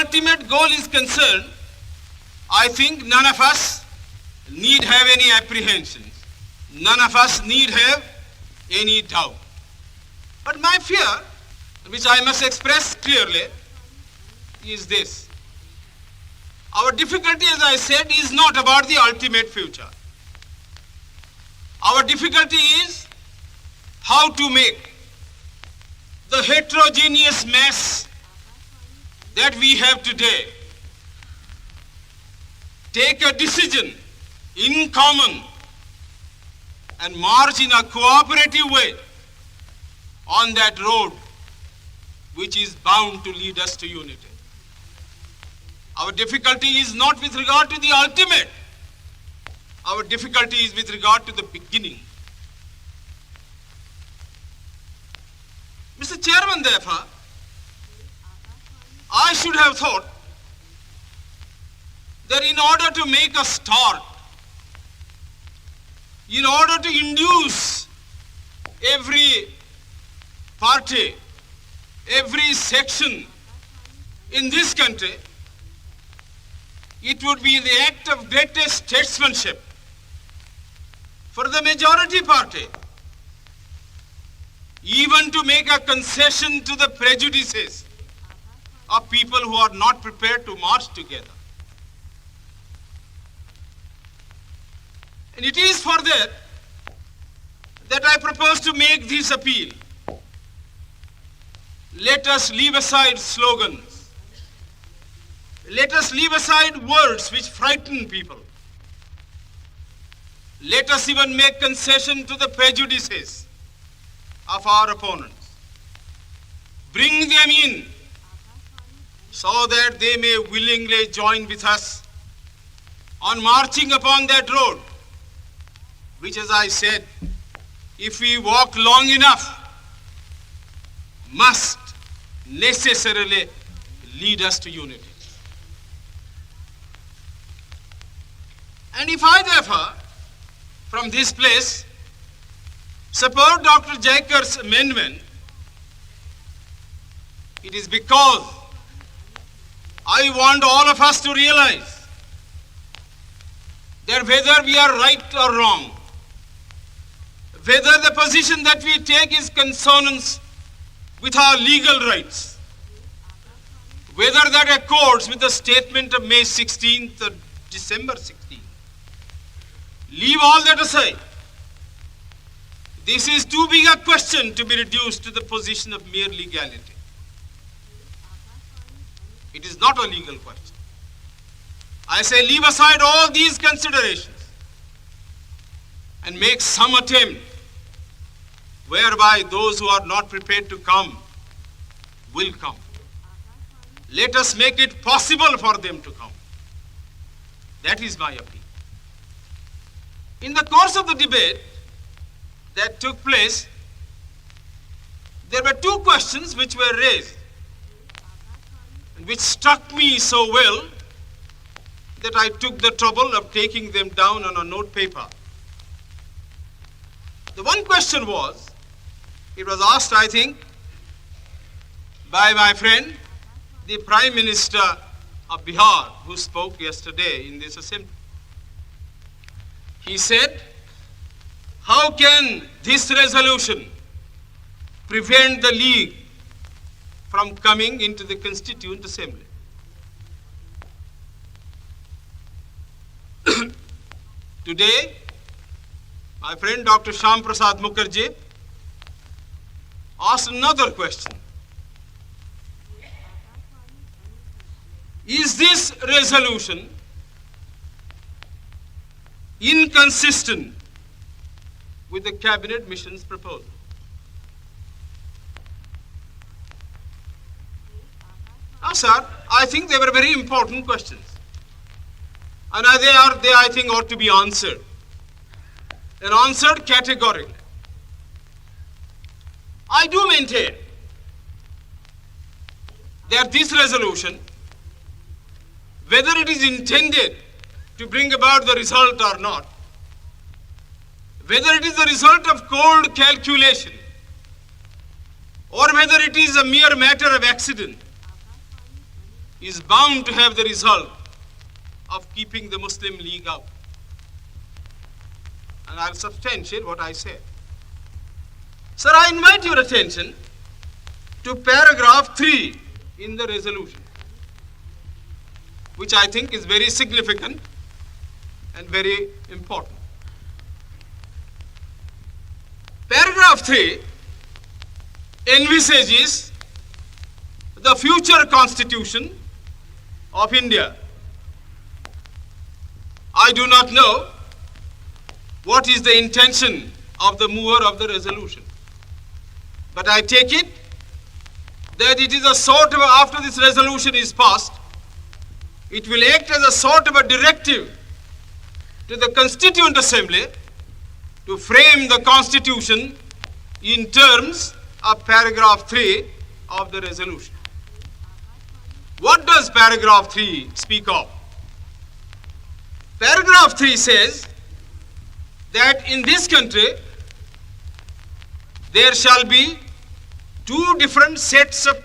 ultimate goal is concerned, I think none of us need have any apprehensions. None of us need have any doubt. But my fear, which I must express clearly, is this. Our difficulty, as I said, is not about the ultimate future. Our difficulty is how to make the heterogeneous mass that we have today take a decision in common and march in a cooperative way on that road which is bound to lead us to unity. Our difficulty is not with regard to the ultimate. Our difficulty is with regard to the beginning. Mr. Chairman, therefore, I should have thought that in order to make a start, in order to induce every party, every section in this country, it would be the act of greatest statesmanship for the majority party even to make a concession to the prejudices of people who are not prepared to march together. And it is for that I propose to make this appeal. Let us leave aside slogans. Let us leave aside words which frighten people. Let us even make concession to the prejudices of our opponents. Bring them in so that they may willingly join with us on marching upon that road, which, as I said, if we walk long enough, must necessarily lead us to unity. And if I, therefore, from this place, support Dr. Jaikar's amendment, it is because I want all of us to realize that whether we are right or wrong, whether the position that we take is consonance with our legal rights, whether that accords with the statement of May 16th or December 16th, leave all that aside. This is too big a question to be reduced to the position of mere legality. It is not a legal question. I say leave aside all these considerations and make some attempt whereby those who are not prepared to come will come. Let us make it possible for them to come. That is my appeal. In the course of the debate that took place, there were two questions which were raised and which struck me so well that I took the trouble of taking them down on a note paper. The one question was, it was asked, I think, by my friend, the Prime Minister of Bihar, who spoke yesterday in this assembly. He said, how can this resolution prevent the League from coming into the Constituent Assembly? Today, my friend Dr. Shyam Prasad Mukherjee asked another question. Is this resolution inconsistent with the Cabinet Mission's proposal? Now, sir, I think they were very important questions. And they, I think, ought to be answered. And answered categorically. I do maintain that this resolution, whether it is intended to bring about the result or not, whether it is the result of cold calculation or whether it is a mere matter of accident, is bound to have the result of keeping the Muslim League out. And I'll substantiate what I said. Sir, I invite your attention to paragraph 3 in the resolution, which I think is very significant and very important. Paragraph 3 envisages the future constitution of India. I do not know what is the intention of the mover of the resolution, but I take it that it is a sort of, after this resolution is passed, it will act as a sort of a directive to the Constituent Assembly to frame the Constitution in terms of paragraph 3 of the resolution. What does paragraph 3 speak of? Paragraph 3 says that in this country there shall be two different sets of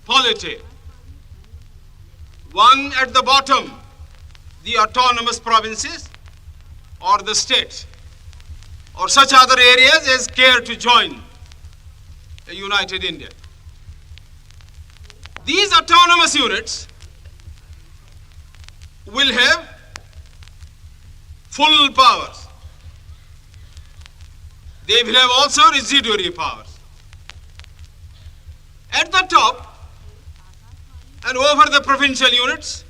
polity. One at the bottom, the autonomous provinces or the states, or such other areas as care to join a united India. These autonomous units will have full powers. They will have also residuary powers. At the top and over the provincial units,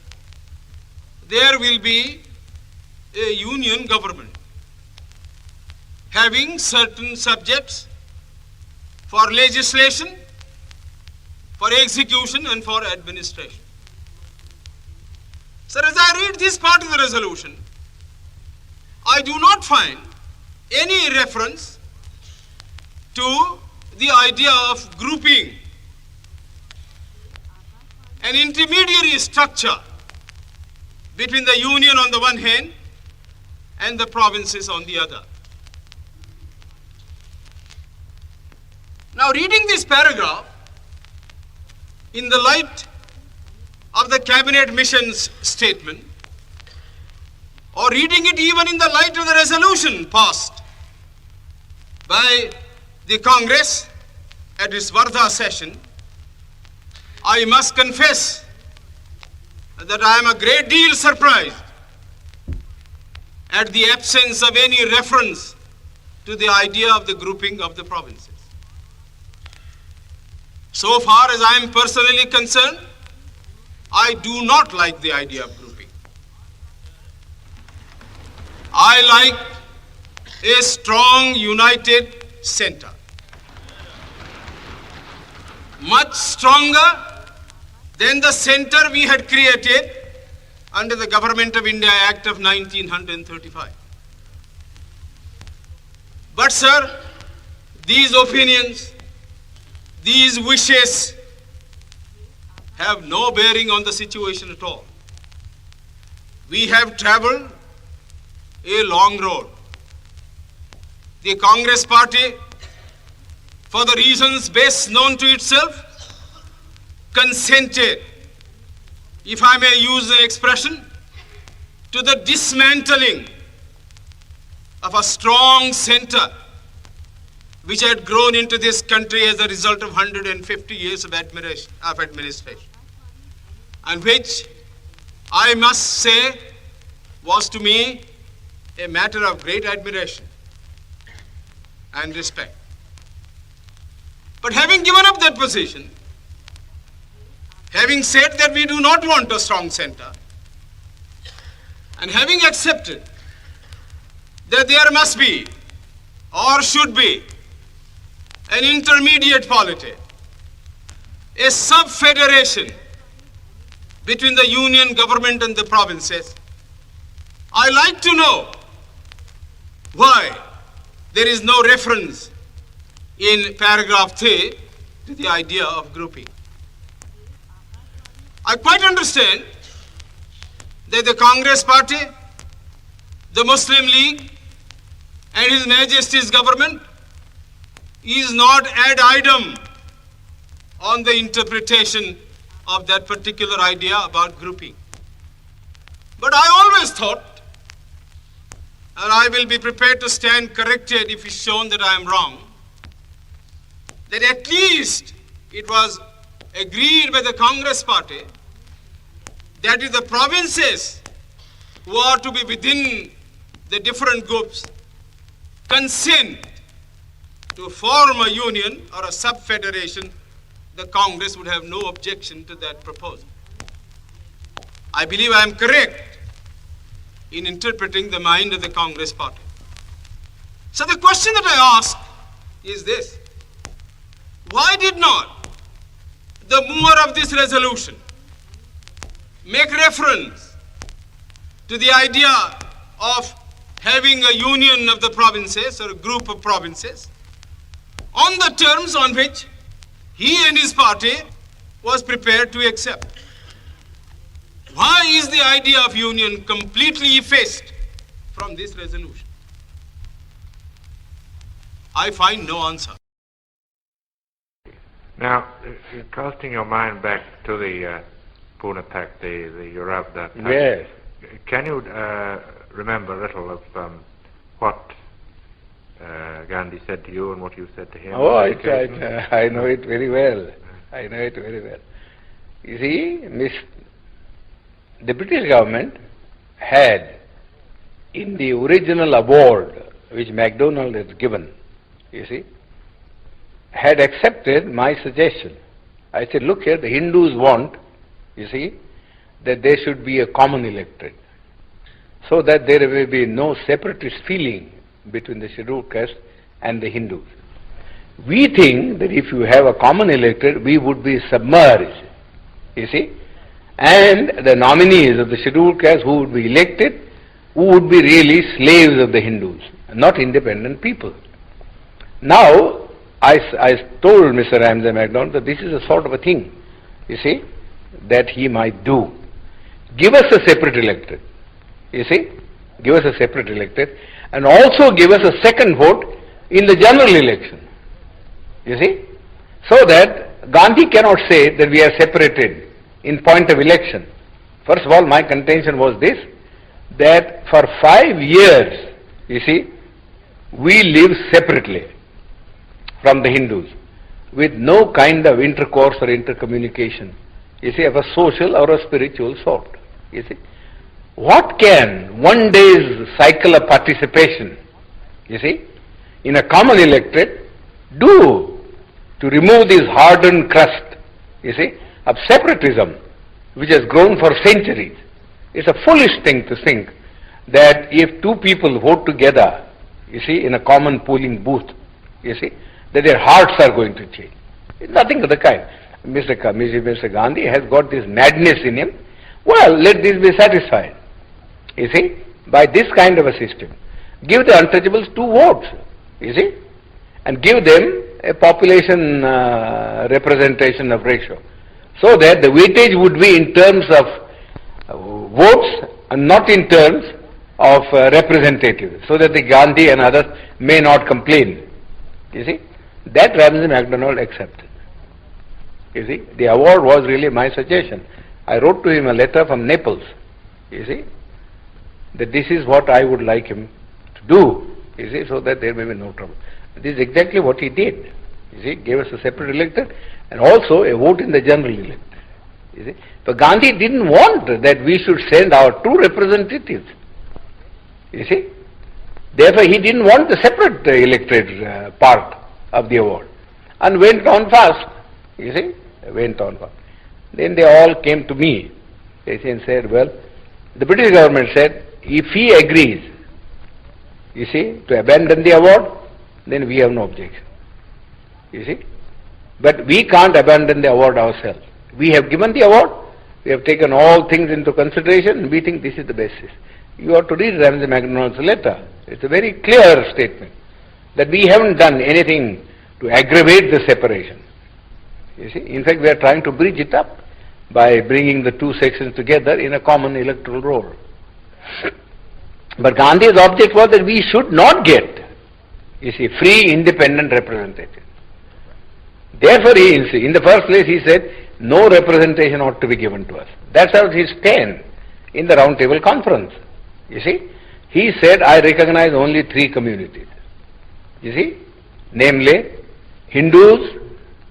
there will be a union government having certain subjects for legislation, for execution, and for administration. Sir, as I read this part of the resolution, I do not find any reference to the idea of grouping an intermediary structure between the union on the one hand and the provinces on the other. Now, reading this paragraph in the light of the cabinet mission's statement, or reading it even in the light of the resolution passed by the Congress at its Wardha session, I must confess that I am a great deal surprised at the absence of any reference to the idea of the grouping of the provinces. So far as I am personally concerned, I do not like the idea of grouping. I like a strong, united center, much stronger than the center we had created under the Government of India Act of 1935. But sir, these opinions, these wishes have no bearing on the situation at all. We have traveled a long road. The Congress party, for the reasons best known to itself, consented, if I may use the expression, to the dismantling of a strong center which had grown into this country as a result of 150 years of administration, and which I must say was to me a matter of great admiration and respect. But having given up that position, having said that we do not want a strong center, and having accepted that there must be or should be an intermediate polity, a sub-federation between the union government and the provinces, I like to know why there is no reference in paragraph 3 to the idea of grouping. I quite understand that the Congress party, the Muslim League, and His Majesty's government is not ad idem on the interpretation of that particular idea about grouping. But I always thought, and I will be prepared to stand corrected if it's shown that I am wrong, that at least it was agreed by the Congress party that if the provinces who are to be within the different groups consent to form a union or a sub-federation, the Congress would have no objection to that proposal. I believe I am correct in interpreting the mind of the Congress party. So the question that I ask is this: why did not the mover of this resolution make reference to the idea of having a union of the provinces or a group of provinces on the terms on which he and his party was prepared to accept? Why is the idea of union completely effaced from this resolution? I find no answer. Now, casting your mind back to the Pune Pact, the Roohafza Pact, yes. Can you remember a little of what Gandhi said to you and what you said to him? Oh, I know it very well. I know it very well. You see, the British government had, in the original award which MacDonald had given, you see, had accepted my suggestion. I said, look here, the Hindus want, you see, that there should be a common electorate, so that there will be no separatist feeling between the scheduled caste and the Hindus. We think that if you have a common electorate, we would be submerged, you see, and the nominees of the scheduled caste who would be elected, who would be really slaves of the Hindus, not independent people. Now, I told Mr. Ramsay MacDonald that this is a sort of a thing, you see, that he might do. Give us a separate electorate, you see, give us a separate electorate, and also give us a second vote in the general election, you see, so that Gandhi cannot say that we are separated in point of election. First of all, my contention was this, that for 5 years, you see, we live separately from the Hindus, with no kind of intercourse or intercommunication, you see, of a social or a spiritual sort, you see. What can one day's cycle of participation, you see, in a common electorate do to remove this hardened crust, you see, of separatism which has grown for centuries? It's a foolish thing to think that if two people vote together, you see, in a common polling booth, you see, that their hearts are going to change. It's nothing of the kind. Mr. Gandhi has got this madness in him. Well, let this be satisfied, you see, by this kind of a system. Give the untouchables 2 votes, you see, and give them a population representation of ratio, so that the weightage would be in terms of votes and not in terms of representatives, so that the Gandhi and others may not complain, you see. That Ramsay MacDonald accepted. You see, the award was really my suggestion. I wrote to him a letter from Naples, you see, that this is what I would like him to do, you see, so that there may be no trouble. This is exactly what he did, you see, gave us a separate electorate and also a vote in the general electorate, you see. But Gandhi didn't want that we should send our 2 representatives, you see. Therefore, he didn't want the separate electorate part of the award, and went on fast, you see, went on fast. Then they all came to me, they said, well, the British government said, if he agrees, you see, to abandon the award, then we have no objection, you see. But we can't abandon the award ourselves. We have given the award, we have taken all things into consideration, and we think this is the basis. You have to read Ramsay MacDonald's letter. It's a very clear statement that we haven't done anything to aggravate the separation. You see, in fact, we are trying to bridge it up by bringing the 2 sections together in a common electoral roll. But Gandhi's object was that we should not get, you see, free independent representatives. Therefore, in the first place he said, no representation ought to be given to us. That's how his stand in the round table conference. You see, he said, I recognize only three communities. You see, namely Hindus,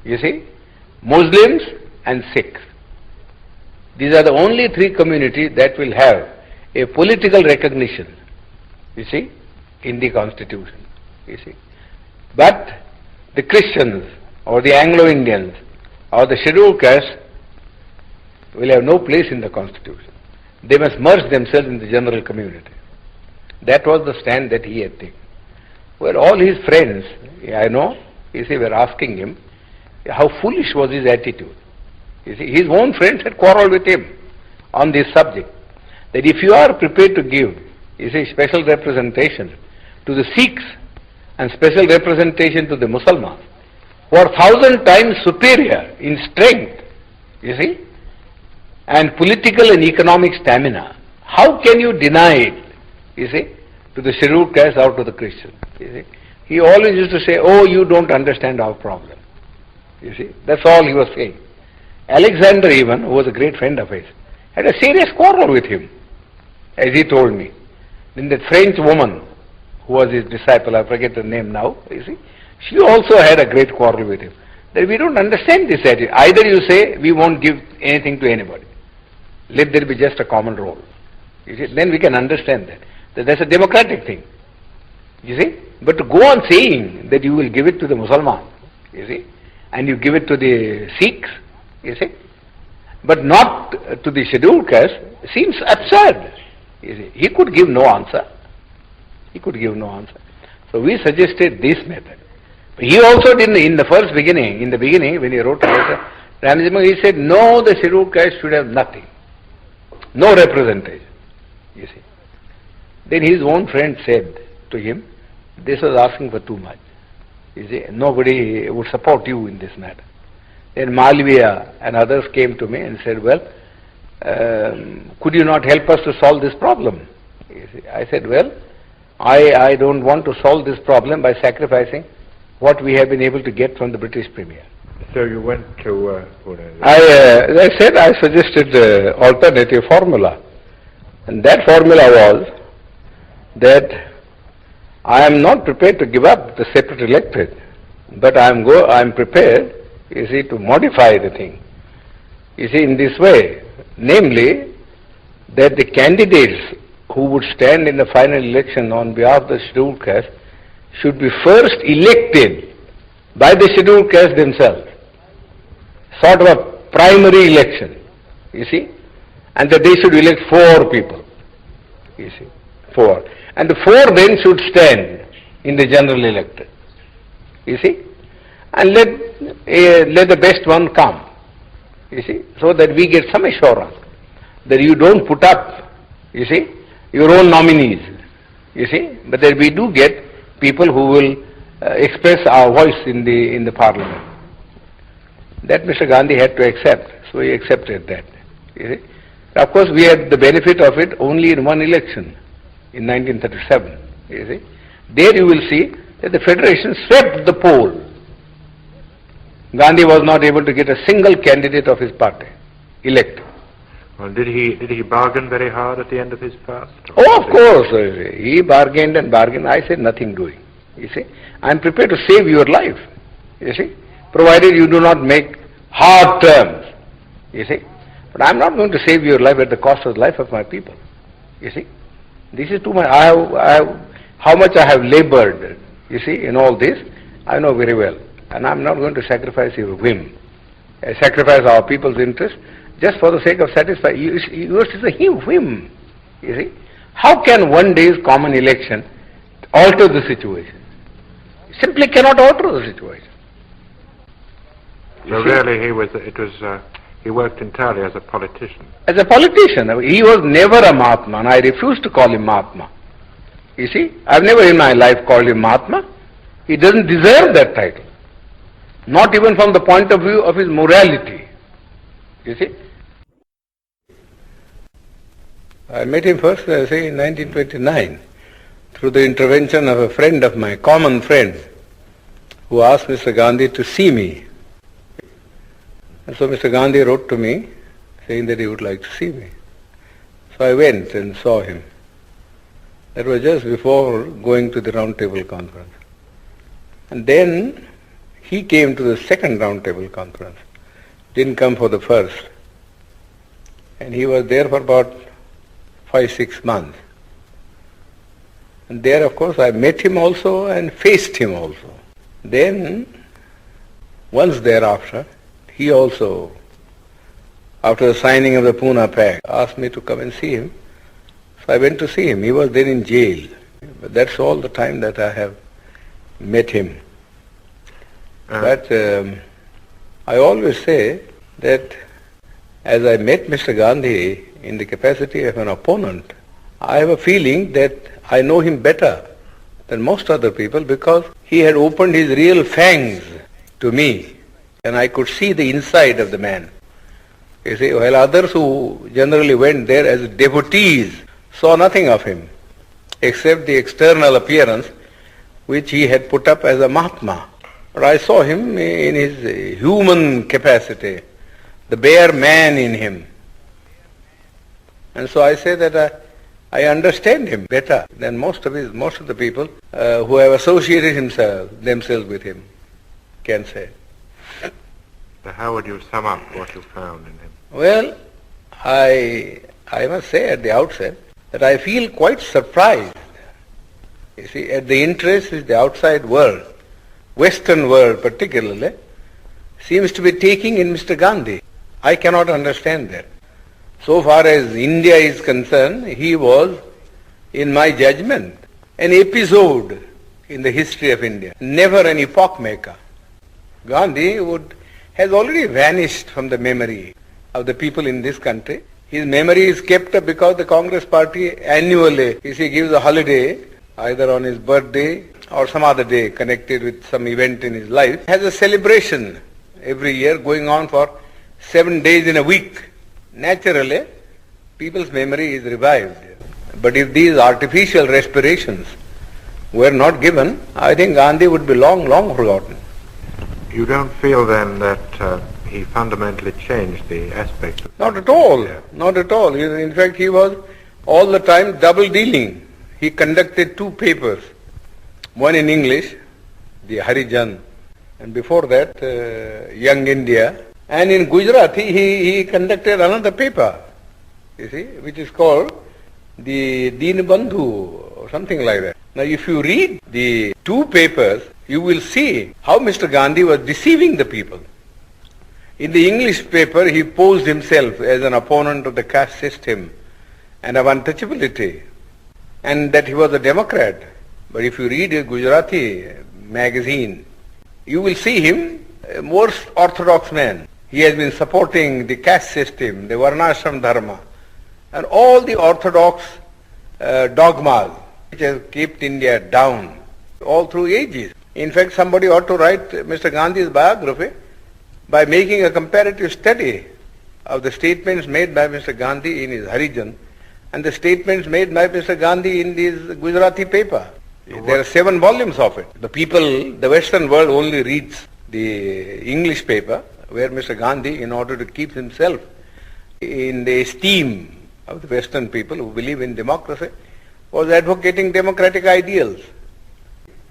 you see, Muslims and Sikhs. These are the only three communities that will have a political recognition, you see, in the constitution, you see. But the Christians or the Anglo-Indians or the scheduled caste will have no place in the constitution. They must merge themselves in the general community. That was the stand that he had taken. Well, all his friends, I know, you see, were asking him how foolish was his attitude. You see, his own friends had quarreled with him on this subject, that if you are prepared to give, you see, special representation to the Sikhs and special representation to the Muslims, who are 1,000 times superior in strength, you see, and political and economic stamina, how can you deny it, you see, to the scheduled caste or to the Christian? You see, he always used to say, oh, you don't understand our problem. You see, that's all he was saying. Alexander even, who was a great friend of his, had a serious quarrel with him, as he told me. Then that French woman, who was his disciple, I forget her name now, you see, she also had a great quarrel with him. That we don't understand this attitude. Either you say, we won't give anything to anybody. Let there be just a common role. You see, then we can understand that that's a democratic thing. You see, but to go on saying that you will give it to the Muslims, you see, and you give it to the Sikhs, you see, but not to the scheduled caste, seems absurd. You see, he could give no answer. He could give no answer. So we suggested this method. But he also didn't, in the beginning, when he wrote a letter, he said, no, the scheduled caste should have nothing. No representation, you see. Then his own friend said to him, this was asking for too much. You see, nobody would support you in this matter. Then Malviya and others came to me and said, well, could you not help us to solve this problem? You see, I said, well, I don't want to solve this problem by sacrificing what we have been able to get from the British Premier. So you went to... As I said, I suggested alternative formula. And that formula was that I am not prepared to give up the separate electorate, but I am prepared, you see, to modify the thing. You see, in this way, namely, that the candidates who would stand in the final election on behalf of the scheduled caste should be first elected by the scheduled caste themselves. Sort of a primary election, you see, and that they should elect 4 people, you see, 4. And the 4 then should stand in the general electorate, you see, and let the best one come, you see, so that we get some assurance that you don't put up, you see, your own nominees, you see, but that we do get people who will express our voice in the parliament. That Mr. Gandhi had to accept, so he accepted that. You see. Of course, we had the benefit of it only in one election, in 1937. You see. There you will see that the Federation swept the poll. Gandhi was not able to get a single candidate of his party elected. Well, did he bargain very hard at the end of his fast? Oh, of course. He bargained and bargained. I said nothing doing. You see. I am prepared to save your life. You see. Provided you do not make hard terms, you see. But I am not going to save your life at the cost of the life of my people, you see. This is too much. How much I have labored, you see, in all this, I know very well. And I am not going to sacrifice your whim, sacrifice our people's interest, just for the sake of satisfying. Yours is a whim, you see. How can one day's common election alter the situation? Simply cannot alter the situation. So really he worked entirely as a politician. As a politician. He was never a Mahatma, and I refuse to call him Mahatma. You see, I've never in my life called him Mahatma. He doesn't deserve that title. Not even from the point of view of his morality. You see. I met him first, say, in 1929, through the intervention of a friend of mine, common friend, who asked Mr. Gandhi to see me And so Mr. Gandhi wrote to me saying that he would like to see me. So I went and saw him. That was just before going to the round table conference. And then he came to the second round table conference. Didn't come for the first. And he was there for about 5-6 months. And there, of course, I met him also and faced him also. Then, once thereafter, he also, after the signing of the Pune Pact, asked me to come and see him. So I went to see him. He was then in jail. But that's all the time that I have met him. But I always say that as I met Mr. Gandhi in the capacity of an opponent, I have a feeling that I know him better than most other people because he had opened his real fangs to me and I could see the inside of the man. You see, while others who generally went there as devotees saw nothing of him except the external appearance which he had put up as a Mahatma. But I saw him in his human capacity, the bare man in him. And so I say that I understand him better than most of the people who have associated themselves with him can say. So how would you sum up what you found in him? Well, I must say at the outset that I feel quite surprised, you see, at the interest which the outside world, Western world particularly, seems to be taking in Mr. Gandhi. I cannot understand that. So far as India is concerned, he was, in my judgment, an episode in the history of India, never an epoch maker. Gandhi has already vanished from the memory of the people in this country. His memory is kept up because the Congress party annually, he gives a holiday, either on his birthday or some other day connected with some event in his life, has a celebration every year going on for 7 days in a week. Naturally, people's memory is revived. But if these artificial respirations were not given, I think Gandhi would be long, long forgotten. You don't feel then that he fundamentally changed the aspect of... Not at all, not at all. In fact, he was all the time double dealing. He conducted 2 papers, one in English, the Harijan, and before that, Young India. And in Gujarati, he conducted another paper, you see, which is called the Deenbandhu or something like that. Now, if you read the 2 papers, you will see how Mr. Gandhi was deceiving the people. In the English paper, he posed himself as an opponent of the caste system and of untouchability, and that he was a Democrat. But if you read a Gujarati magazine, you will see him a more orthodox man. He has been supporting the caste system, the Varnashram Dharma, and all the orthodox dogmas which have kept India down all through ages. In fact, somebody ought to write Mr. Gandhi's biography by making a comparative study of the statements made by Mr. Gandhi in his Harijan and the statements made by Mr. Gandhi in this Gujarati paper. There are 7 volumes of it. The people, the Western world only reads the English paper, where Mr. Gandhi, in order to keep himself in the esteem of the Western people who believe in democracy, was advocating democratic ideals.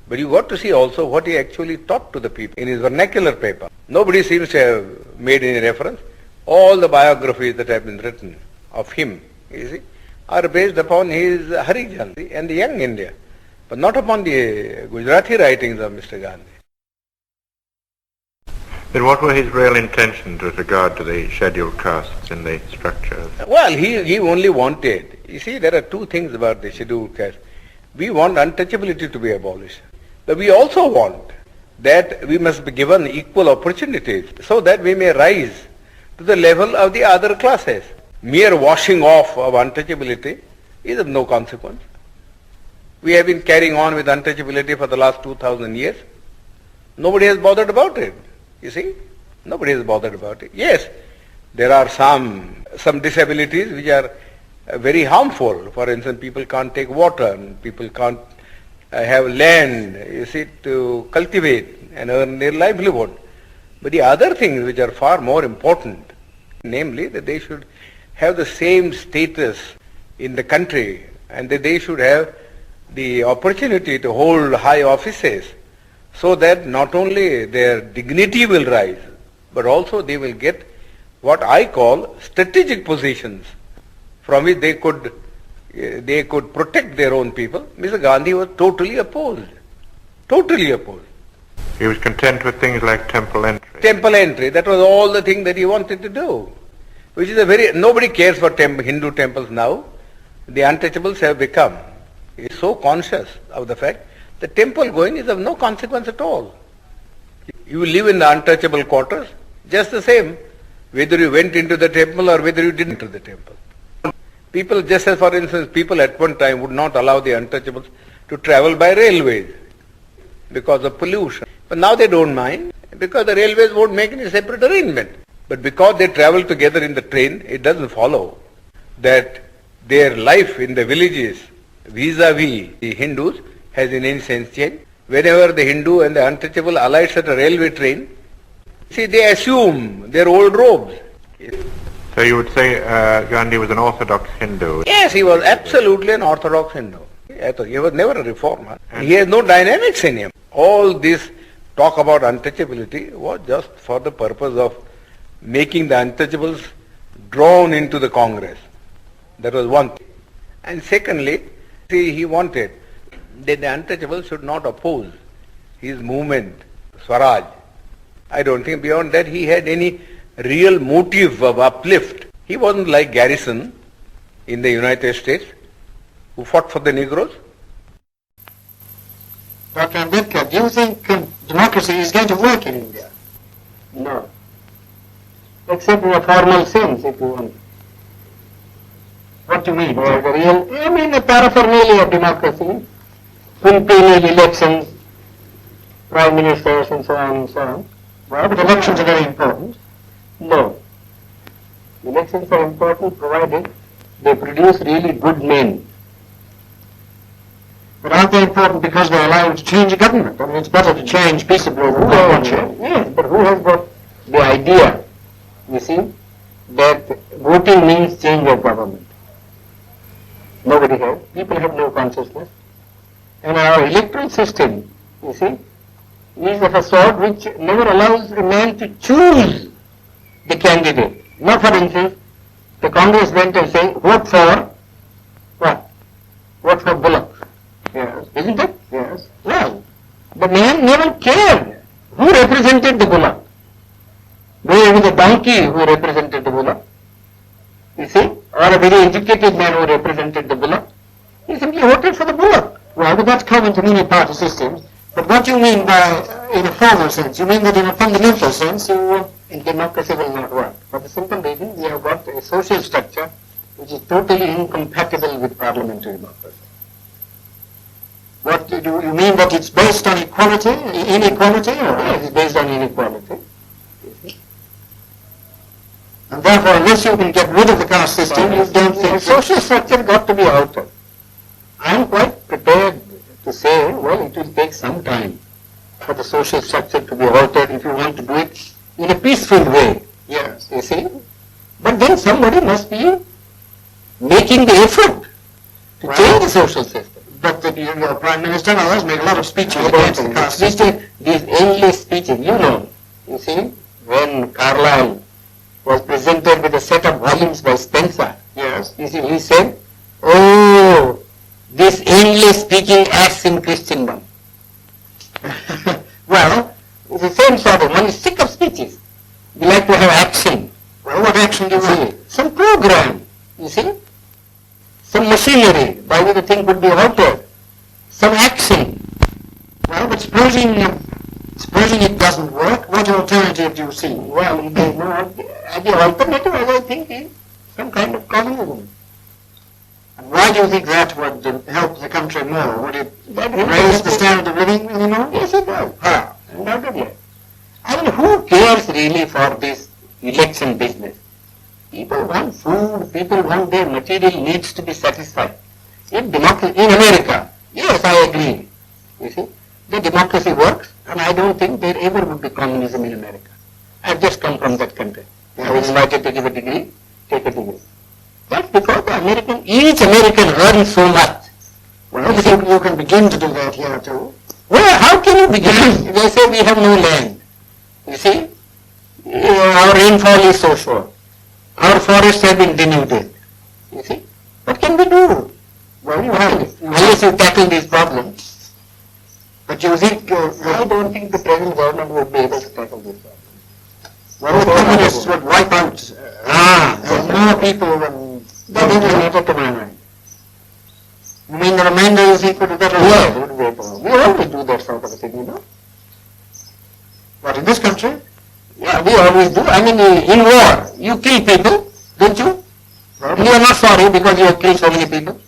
But you got to see also what he actually taught to the people in his vernacular paper. Nobody seems to have made any reference. All the biographies that have been written of him, you see, are based upon his Harijan and the Young India, but not upon the Gujarati writings of Mr. Gandhi. Then what were his real intentions with regard to the scheduled castes in the structure? Well, he only wanted, you see, there are 2 things about the scheduled caste. We want untouchability to be abolished, but we also want that we must be given equal opportunities so that we may rise to the level of the other classes. Mere washing off of untouchability is of no consequence. We have been carrying on with untouchability for the last 2,000 years. Nobody has bothered about it. You see, nobody has bothered about it. Yes, there are some disabilities which are very harmful. For instance, people can't take water, and people can't have land, you see, to cultivate and earn their livelihood. But the other things which are far more important, namely that they should have the same status in the country and that they should have the opportunity to hold high offices so that not only their dignity will rise, but also they will get what I call strategic positions from which they could protect their own people. Mr. Gandhi was totally opposed. Totally opposed. He was content with things like temple entry. Temple entry, that was all the thing that he wanted to do. Which is nobody cares for Hindu temples now. The untouchables have become so conscious of the fact that temple going is of no consequence at all. You live in the untouchable quarters, just the same, whether you went into the temple or whether you didn't enter the temple. People, just as for instance, people at one time would not allow the untouchables to travel by railways because of pollution. But now they don't mind because the railways won't make any separate arrangement. But because they travel together in the train, it doesn't follow that their life in the villages vis-a-vis the Hindus has in any sense changed. Whenever the Hindu and the untouchable alights at a railway train, see, they assume their old robes. So you would say Gandhi was an orthodox Hindu? Yes, he was absolutely an orthodox Hindu. He was never a reformer. He has no dynamics in him. All this talk about untouchability was just for the purpose of making the untouchables drawn into the Congress. That was one thing. And secondly, he wanted that the untouchables should not oppose his movement, Swaraj. I don't think beyond that he had any real motive of uplift. He wasn't like Garrison in the United States, who fought for the Negroes. Dr. Ambedkar, do you think democracy is going to work in India? No. Except in a formal sense, if you want. What do you mean? Well, I mean the paraphernalia of democracy, quinquennial elections, prime ministers and so on and so on. Well, but elections are very important. No. Elections are important provided they produce really good men. But aren't they important because they allow you to change a government? I mean, it's better to change peaceably than not change. Yes, but who has got the idea, you see, that voting means change of government? Nobody has. People have no consciousness. And our electoral system, you see, is of a sort which never allows a man to choose the candidate. Now, for instance, the Congress went and say, vote for what? Vote for Bullock. Yes. Isn't it? Yes. Well, the man never cared who represented the Bullock. Though it was a donkey who represented the Bullock, you see, or a very educated man who represented the Bullock, he simply voted for the Bullock. Well, but that's common to many party systems. But what you mean by, in a formal sense, you mean that in a fundamental sense, in democracy will not work. For the simple reason, we have got a social structure which is totally incompatible with parliamentary democracy. What do you mean that it's based on equality, inequality, or it is based on inequality? And therefore, unless you can get rid of the caste system, you don't think social structure got to be altered. I am quite prepared to say, well, it will take some time for the social structure to be altered if you want to do it in a peaceful way. Yes, you see. But then somebody must be making the effort to change the social system. But your Prime Minister and others make a lot of speeches against the caste system. These endless speeches, you see, when Carlyle was presented with a set of volumes by Spencer, yes, you see, he said, oh, this endless speaking acts in Christendom. Well, it's the same sort of, one is sick of speeches. We like to have action. Well, what action do you want? Some program, you see. Some machinery by which the thing could be altered. Some action. Well, but supposing it doesn't work, what alternative do you see? Well, the alternative, as I think, is some kind of communism. And why do you think that would help the country more? Would it raise the standard of living anymore? Yes, it does. How? Undoubtedly. I mean, who cares really for this election business? People want food, people want their material needs to be satisfied. In America, yes, I agree. You see, the democracy works, and I don't think there ever would be communism in America. have just come from that country. They have invited to give a degree, take a degree. That's because each American earns so much. Well, I think you can begin to do that here too. Well, how can you begin? They say we have no land. You see? Our rainfall is so short. Our forests have been denuded. You see? What can we do? Well, you have, unless you tackle these problems. But you think, I don't think the present government would be able to tackle these problems. Well, the communists would wipe out more people than that doesn't matter to my mind. You mean the remainder is equal to that? Yeah, we always do that sort of a thing, you know. But in this country? Yeah, we always do. I mean, in war, you kill people, don't you? You are not sorry because you have killed so many people.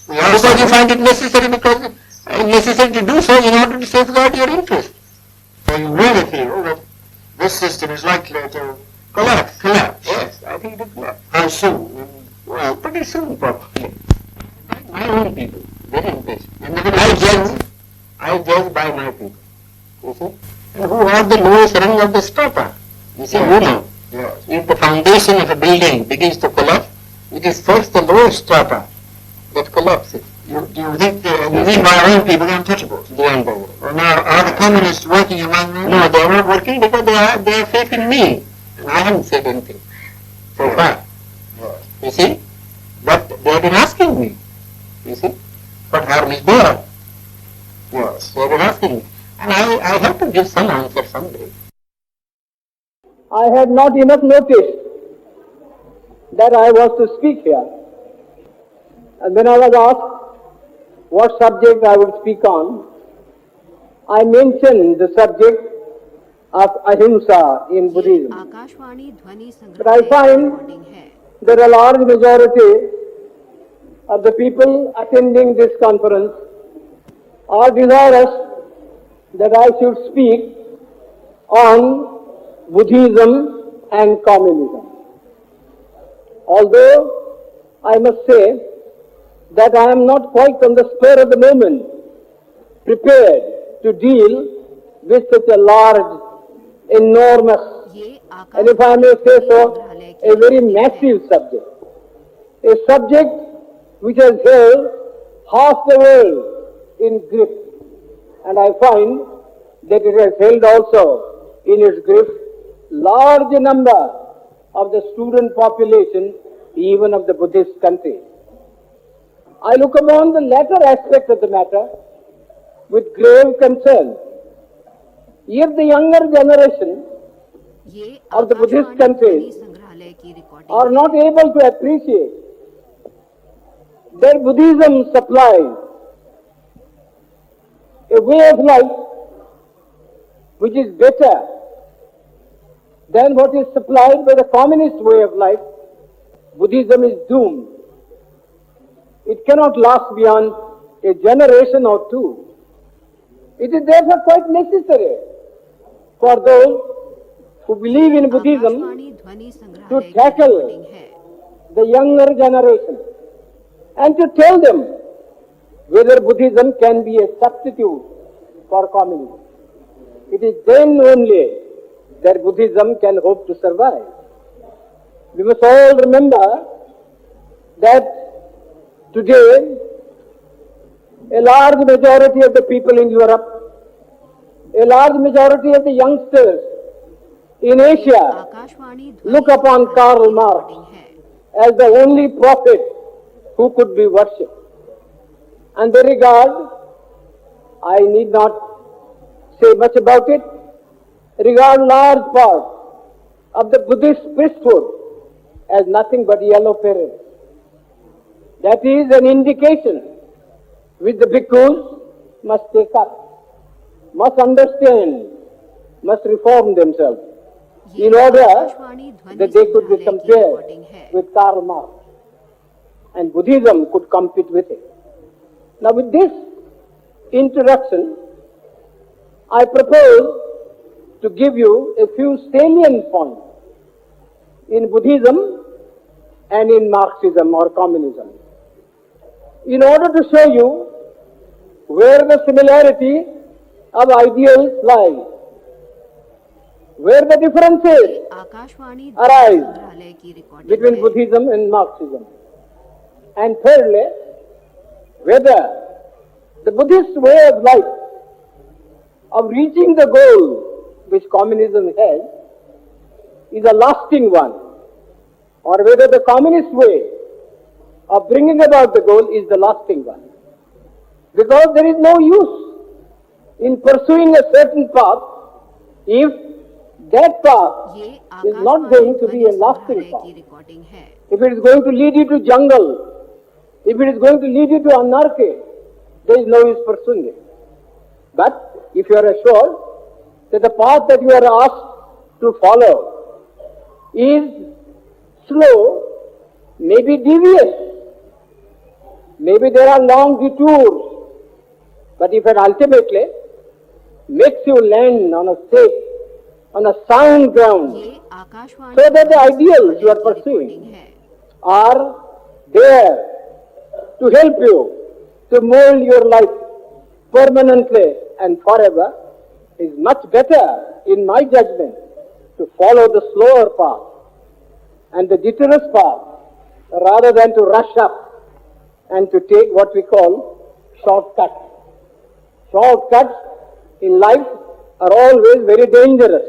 Because you find it necessary to do so in order to safeguard your interest. So you really feel that this system is likely to collapse. Yes, I think it will collapse. How soon? Well, pretty soon probably. My own people, very impatient. And I judge by my people. You see? And who are the lowest rung of the strata? You see, you know. Yes. If the foundation of a building begins to collapse, it is first the lowest strata that collapses. You think my own people are untouchables? They are untouchables. Well, now, are the communists working among them? No, they are not working because they have faith in me. And I haven't said anything so far. Yes. You see? But they have been asking me. You see? What harm is there? Yes. They have been asking me. And I have to give some answer someday. I had not enough notice that I was to speak here. And when I was asked what subject I would speak on, I mentioned the subject of ahimsa in Buddhism. But I find that a large majority of the people attending this conference are desirous that I should speak on Buddhism and communism. Although I must say that I am not quite on the spur of the moment prepared to deal with such a large, enormous, and if I may say so, a very massive subject. A subject which has held half the world in grip. And I find that it has held also in its grip large number of the student population, even of the Buddhist countries. I look upon the latter aspect of the matter with grave concern. If the younger generation of the Buddhist countries are not able to appreciate that Buddhism supplies a way of life which is better than what is supplied by the communist way of life, Buddhism is doomed. It cannot last beyond a generation or two. It is therefore quite necessary for those who believe in Buddhism to tackle the younger generation and to tell them whether Buddhism can be a substitute for communism. It is then only that Buddhism can hope to survive. We must all remember that today a large majority of the people in Europe, a large majority of the youngsters in Asia look upon Karl Marx as the only prophet who could be worshipped. And they regard, I need not say much about it, regard large part of the Buddhist priesthood as nothing but yellow perils. That is an indication which the bhikkhus must take up, must understand, must reform themselves in order that they could be compared with Karl Marx and Buddhism could compete with it. Now with this introduction, I propose to give you a few salient points in Buddhism and in Marxism or communism, in order to show you where the similarity of ideals lies. where the differences Akashvani arise संग्रहालय की recording between है। Buddhism and Marxism. And thirdly, whether the Buddhist way of life of reaching the goal which communism has is a lasting one, or whether the communist way of bringing about the goal is the lasting one. Because there is no use in pursuing a certain path if that path ये is not going to be a lasting संग्रहालय path. की recording है। If it is going to lead you to jungle, if it is going to lead you to anarchy, there is no use pursuing it. But if you are assured that the path that you are asked to follow is slow, maybe devious, maybe there are long detours, but if it ultimately makes you land on a safe, on a sound ground, ये Akashvani so that the ideals you are की pursuing recording है। are there to help you to mold your life permanently and forever, is much better, in my judgment, to follow the slower path and the deterrence path rather than to rush up and to take what we call shortcuts. Shortcuts in life are always very dangerous.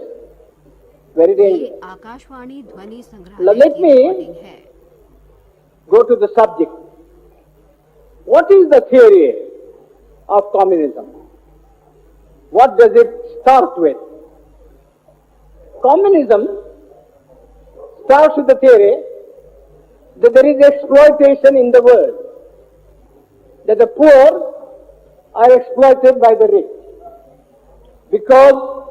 Very dangerous. ये आकाशवाणी ध्वनि Now संग्रहालय let की me recording है। go to the subject. What is the theory of communism? What does it start with? Communism starts with the theory that there is exploitation in the world, that the poor are exploited by the rich because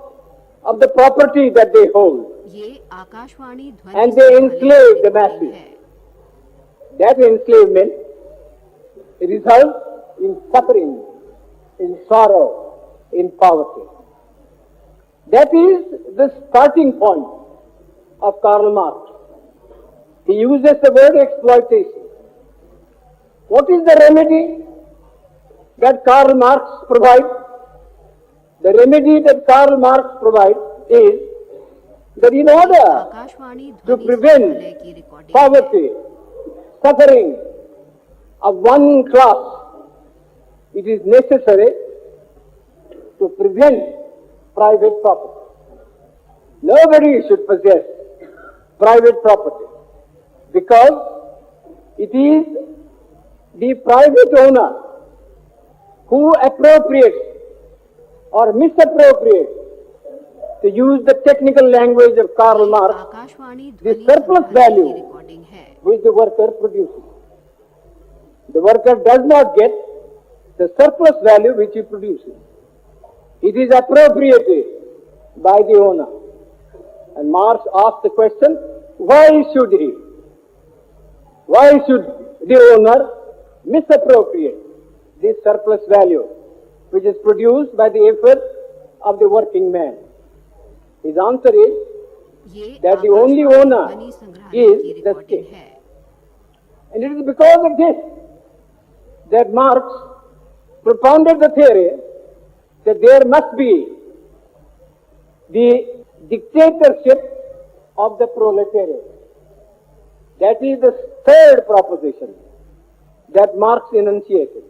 of the property that they hold, ये आकाशवाणी ध्वनि and they संग्रहालय enslave की the recording masses. है। That enslavement results in suffering, in sorrow, in poverty. That is the starting point of Karl Marx. He uses the word exploitation. What is the remedy that Karl Marx provides? The remedy that Karl Marx provides is that in order Akashvani to ध्वनि prevent संग्रहालय की recording है। poverty, suffering of one class, it is necessary to prevent private property. Nobody should possess private property because it is the private owner who appropriates or misappropriates, to use the technical language of Karl Marx, Akashvani the ध्वनि surplus संग्रहालय की value recording है। which the worker produces. The worker does not get the surplus value which he produces. It is appropriated by the owner. And Marx asked the question, why should he? Why should the owner misappropriate this surplus value which is produced by the effort of the working man? His answer is ये that the only Akashvani owner ध्वनि संग्रहालय की is the recording state. है। And it is because of this that Marx propounded the theory that there must be the dictatorship of the proletariat. That is the third proposition that Marx enunciated.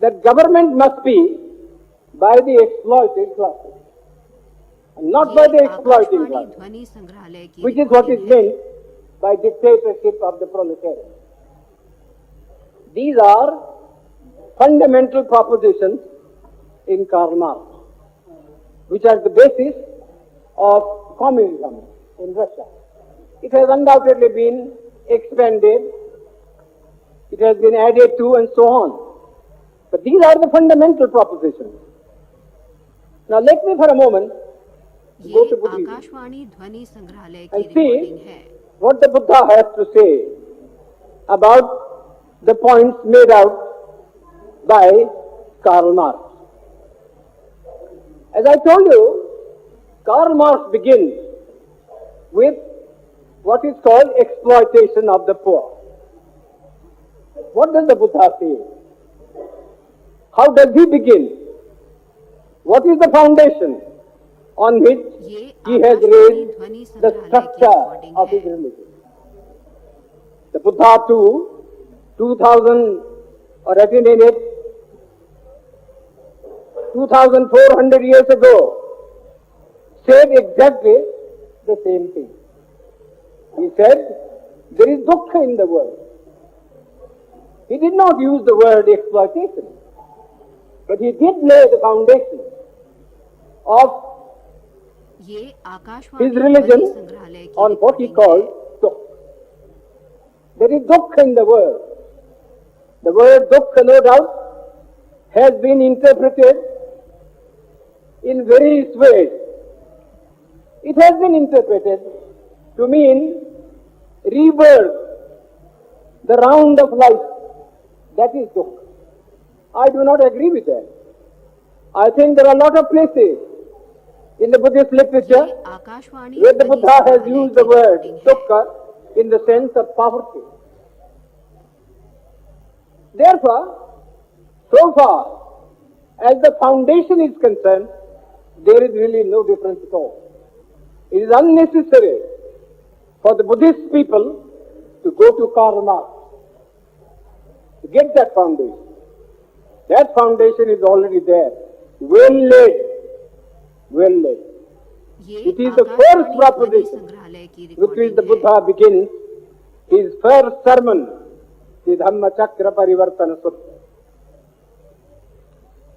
That government must be by the exploited classes, and not by the ये exploiting Akashvani classes, ध्वनि संग्रहालय की which is what is recording है। meant by dictatorship of the proletariat. These are fundamental propositions in Karl Marx, which are the basis of communism in Russia. It has undoubtedly been expanded, it has been added to, and so on. But these are the fundamental propositions. Now let me for a moment go ये to Buddhism Akashvani ध्वनि संग्रहालय की and recording see है। what the Buddha has to say about the points made out by Karl Marx. As I told you, Karl Marx begins with what is called exploitation of the poor. What does the Buddha say? How does he begin? What is the foundation on which ये he has Akashvani raised ध्वनि the संग्रहालय की structure recording of his है। religion. The Buddha too, 2000 or 2400 years ago, said exactly the same thing. He said, there is dukkha in the world. He did not use the word exploitation, but he did lay the foundation of ये Akashvani his ध्वनि religion संग्रहालय की on what he recording called है। dukkha. There is dukkha in the world. The word dukkha, no doubt, has been interpreted in various ways. It has been interpreted to mean rebirth, the round of life. That is dukkha. I do not agree with that. I think there are a lot of places in the Buddhist literature ये Akashvani where the ध्वनि Buddha has संग्रहालय used की the word recording है। dukkha in the sense of poverty. Therefore, so far as the foundation is concerned, there is really no difference at all. It is unnecessary for the Buddhist people to go to Karl Marx to get that foundation. That foundation is already there, well laid, well laid. ये It is the Akashvani first ध्वनि proposition संग्रहालय की with which recording the है। Buddha begins his first sermon, the Dhamma Chakra Parivartana Sutta.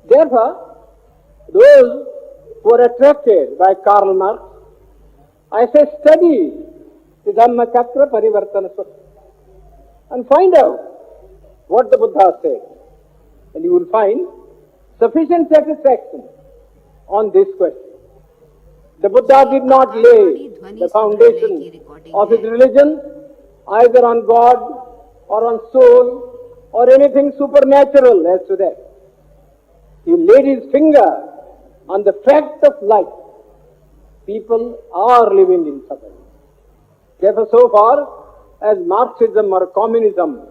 Therefore, those who are attracted by Karl Marx, I say study the Dhamma Chakra Parivartana Sutta and find out what the Buddha said, and you will find sufficient satisfaction on this question. The Buddha did not lay the foundation of his religion either on God or on soul or anything supernatural as to that. He laid his finger on the fact of life. People are living in suffering. Therefore, so far as Marxism or communism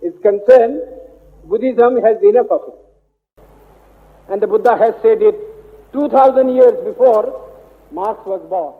is concerned, Buddhism has enough of it. And the Buddha has said it 2000 years before Marx was born.